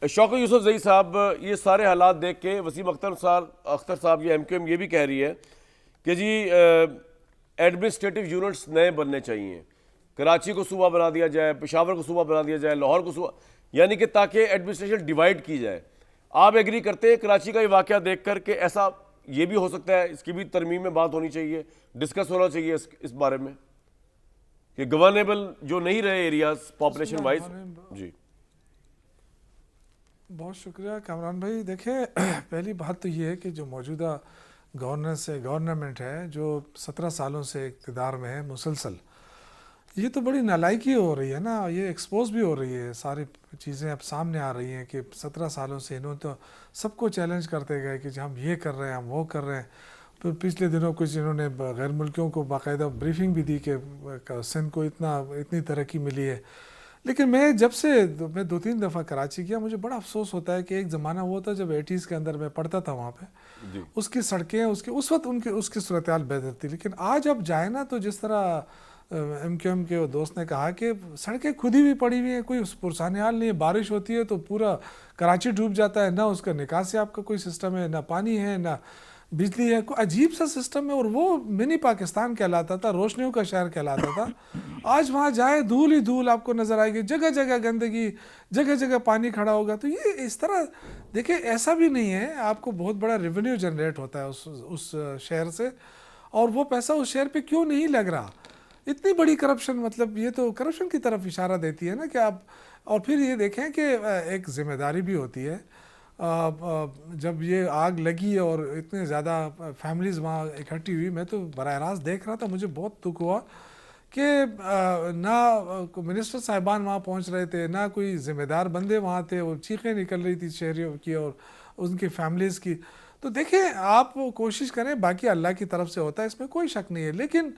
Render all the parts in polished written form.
شوکت یوسف زئی صاحب، یہ سارے حالات دیکھ کے وسیم اختر صاحب یہ ایم کیو ایم یہ بھی کہہ رہی ہے کہ جی ایڈمنسٹریٹو یونٹس نئے بننے چاہیے، کراچی کو صوبہ بنا دیا جائے، پشاور کو صوبہ بنا دیا جائے، لاہور کو صوبہ، یعنی کہ تاکہ ایڈمنسٹریشن ڈیوائڈ کی جائے. آپ ایگری کرتے ہیں کراچی کا یہ واقعہ دیکھ کر کہ ایسا یہ بھی ہو سکتا ہے، اس کی بھی ترمیم میں بات ہونی چاہیے، ڈسکس ہونا چاہیے اس بارے میں کہ گورنیبل جو نہیں رہے ایریاز پاپولیشن وائز؟ جی بہت شکریہ کامران بھائی. دیکھیں پہلی بات تو یہ ہے کہ جو موجودہ گورنمنٹ ہے جو 17 سالوں سے اقتدار میں ہے مسلسل، یہ تو بڑی نالائکی ہو رہی ہے نا، یہ ایکسپوز بھی ہو رہی ہے، ساری چیزیں اب سامنے آ رہی ہیں کہ 17 سالوں سے انہوں تو سب کو چیلنج کرتے گئے کہ ہم یہ کر رہے ہیں، ہم وہ کر رہے ہیں. پھر پچھلے دنوں کچھ انہوں نے غیر ملکیوں کو باقاعدہ بریفنگ بھی دی کہ سندھ کو اتنی ترقی ملی ہے. لیکن میں جب سے میں 2-3 دفعہ کراچی گیا، مجھے بڑا افسوس ہوتا ہے کہ ایک زمانہ وہ تھا جب 80s کے اندر میں پڑھتا تھا وہاں پہ، اس کی سڑکیں اس وقت اس کی صورتحال بہتر تھی. لیکن آج اب جائے نا تو جس طرح ایم کیو ایم کے دوست نے کہا کہ سڑکیں کھدی ہوئی پڑی ہوئی ہیں، کوئی پرسان حال نہیں ہے، بارش ہوتی ہے تو پورا کراچی ڈوب جاتا ہے، نہ اس کا نکاسی آپ کا کوئی سسٹم ہے، نہ پانی ہے، نہ بجلی ہے، کوئی عجیب سا سسٹم ہے. اور وہ منی پاکستان کہلاتا تھا، روشنیوں کا شہر کہلاتا تھا. آج وہاں جائے دھول ہی دھول آپ کو نظر آئے گی، جگہ جگہ گندگی، جگہ جگہ پانی کھڑا ہوگا. تو یہ اس طرح دیکھیں ایسا بھی نہیں ہے، آپ کو بہت بڑا ریونیو جنریٹ ہوتا ہے اس شہر سے، اور وہ پیسہ اس شہر پہ کیوں نہیں لگ رہا؟ اتنی بڑی کرپشن، مطلب یہ تو کرپشن کی طرف اشارہ دیتی ہے نا کہ آپ. اور پھر یہ دیکھیں کہ ایک ذمہ داری بھی ہوتی ہے. جب یہ آگ لگی اور اتنے زیادہ فیملیز وہاں اکٹھی ہوئی، میں تو براہ راست دیکھ رہا تھا، مجھے بہت دکھ ہوا کہ نہ منسٹر صاحبان وہاں پہنچ رہے تھے، نہ کوئی ذمہ دار بندے وہاں تھے. وہ چیخیں نکل رہی تھی شہریوں کی اور ان کی فیملیز کی. تو دیکھیں آپ کوشش کریں، باقی اللہ کی طرف سے ہوتا ہے، اس میں کوئی شک نہیں ہے، لیکن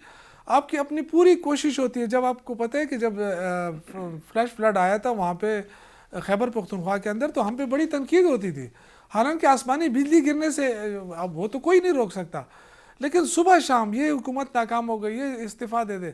آپ کی اپنی پوری کوشش ہوتی ہے. جب آپ کو پتہ ہے کہ جب فلیش فلڈ آیا تھا وہاں پہ خیبر پختونخوا کے اندر، تو ہم پہ بڑی تنقید ہوتی تھی، حالانکہ آسمانی بجلی گرنے سے اب وہ تو کوئی نہیں روک سکتا. لیکن صبح شام یہ حکومت ناکام ہو گئی، یہ استعفیٰ دے دے.